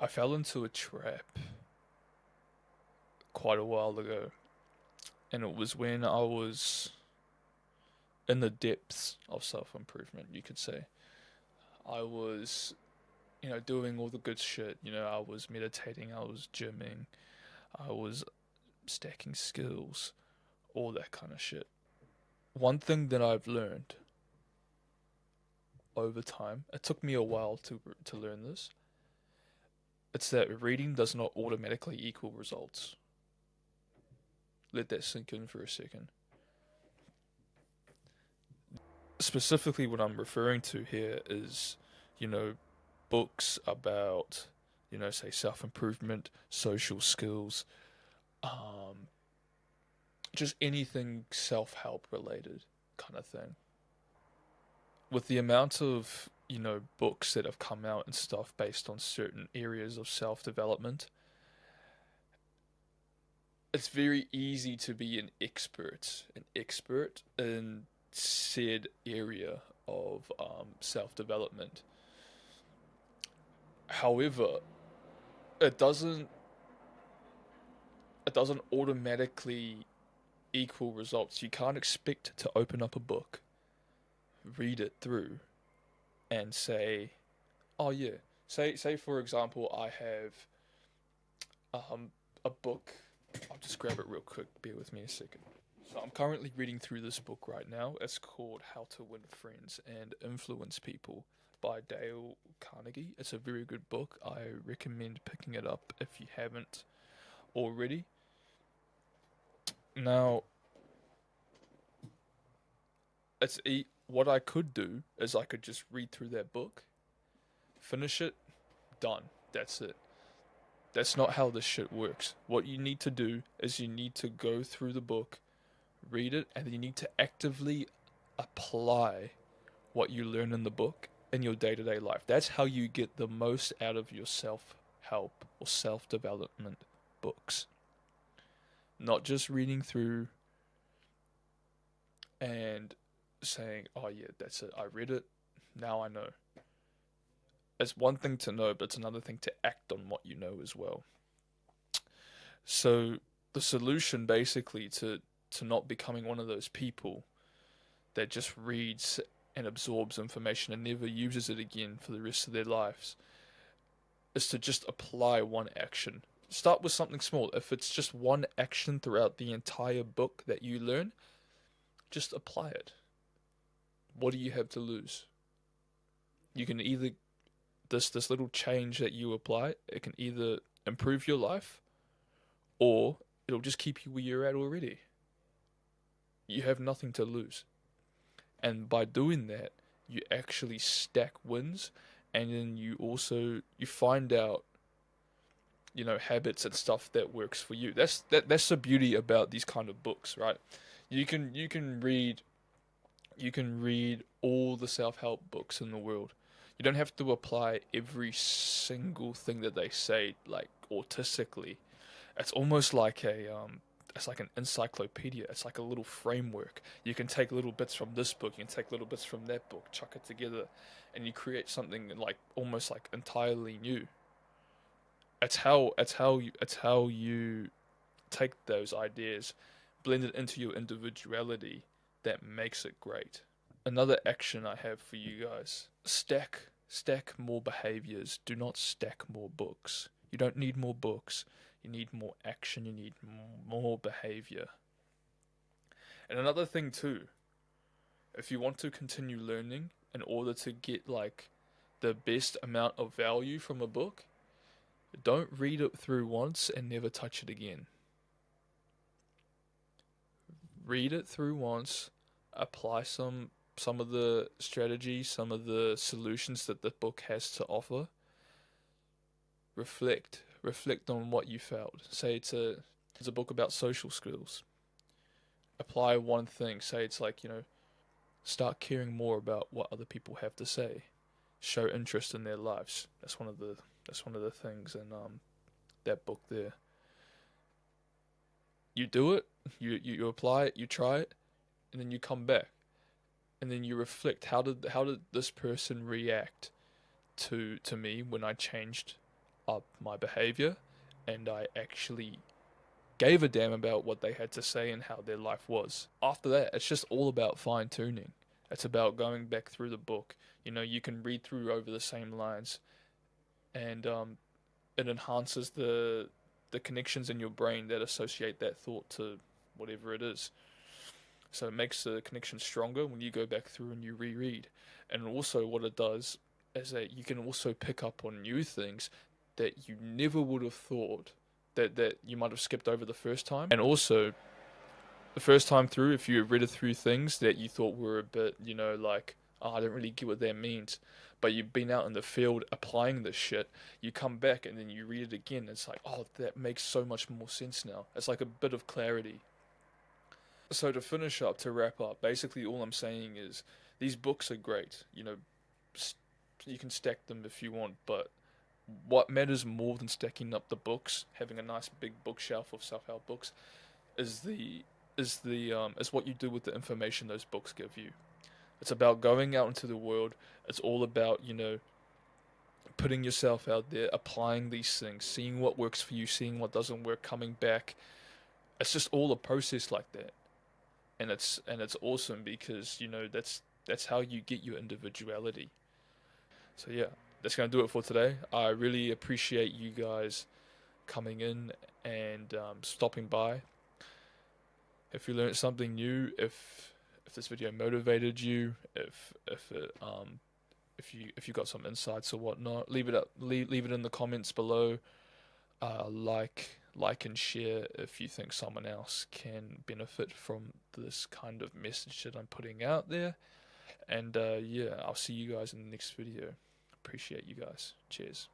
I fell into a trap quite a while ago, and it was when I was in the depths of self improvement, you could say. I was, doing all the good shit. I was meditating, I was gymming, I was stacking skills, all that kind of shit. One thing that I've learned over time, it took me a while to learn this, it's that reading does not automatically equal results. Let that sink in for a second. Specifically, what I'm referring to here is, you know, books about, say self improvement, social skills, um, just anything self help related kind of thing. With the amount of, books that have come out and stuff based on certain areas of self development, it's very easy to be an expert in said area of self development. However, it doesn't it doesn't automatically equal results. You can't expect to open up a book, read it through, and say, "Oh yeah." Say for example, I have um a book. I'll just grab it real quick. Bear with me a second. So I'm currently reading through this book right now. It's called How to Win Friends and Influence People by Dale Carnegie. It's a very good book. I recommend picking it up if you haven't already. Now, what I could do is I could just read through that book, finish it, done. That's it. That's not how this shit works. What you need to do is you need to go through the book, read it, and then you need to actively apply what you learn in the book in your day to day life. That's how you get the most out of your self help or self development books. Not just reading through and saying, "Oh yeah, that's it. I read it. Now I know." It's one thing to know, but it's another thing to act on what you know as well. So the solution basically to not becoming one of those people that just reads and absorbs information and never uses it again for the rest of their lives is to just apply one action. Start with something small. If it's just one action throughout the entire book that you learn, just apply it. What do you have to lose? You can either this little change that you apply, it can either improve your life or it'll just keep you where you're at already. You have nothing to lose. And by doing that, you actually stack wins, and then you find out, habits and stuff that works for you. That's the beauty about these kind of books, right? You can read all the self-help books in the world. You don't have to apply every single thing that they say like autistically. It's almost like it's like an encyclopedia. It's like a little framework. You can take little bits from this book, you can take little bits from that book, chuck it together, and you create something like almost like entirely new. It's how you take those ideas, blend it into your individuality that makes it great. Another action I have for you guys. Stack more behaviors. Do not stack more books. You don't need more books. You need more action. You need more behavior. And another thing too, if you want to continue learning in order to get like the best amount of value from a book, don't read it through once and never touch it again. Read it through once, apply some of the strategies, some of the solutions that the book has to offer. Reflect on what you felt. Say it's a book about social skills. Apply one thing. Say it's like, start caring more about what other people have to say. Show interest in their lives. That's one of the things in that book there. You do it, you apply it, you try it, and then you come back and then you reflect, how did this person react to me when I changed up my behavior, and I actually gave a damn about what they had to say and how their life was. After that, it's just all about fine tuning. It's about going back through the book. You know, you can read through over the same lines, and it enhances the connections in your brain that associate that thought to whatever it is. So it makes the connection stronger when you go back through and you reread. And also, what it does is that you can also pick up on new things that you never would have thought that you might have skipped over the first time. And also, the first time through, if you read it through things that you thought were a bit, you know, like, oh, I don't really get what that means, but you've been out in the field applying this shit, you come back and then you read it again, it's like, oh, that makes so much more sense now. It's like a bit of clarity. So to finish up, to wrap up, basically all I'm saying is these books are great. You know, you can stack them if you want, but what matters more than stacking up the books, having a nice big bookshelf of self-help books, is is what you do with the information those books give you. It's about going out into the world. It's all about, you know, putting yourself out there, applying these things, seeing what works for you, seeing what doesn't work, coming back. It's just all a process like that. And it's awesome because, you know, that's how you get your individuality. So yeah, that's gonna do it for today. I really appreciate you guys coming in and stopping by. If you learned something new, if this video motivated you, if you got some insights or whatnot, leave it in the comments below. Like and share if you think someone else can benefit from this kind of message that I'm putting out there. And yeah, I'll see you guys in the next video. Appreciate you guys. Cheers.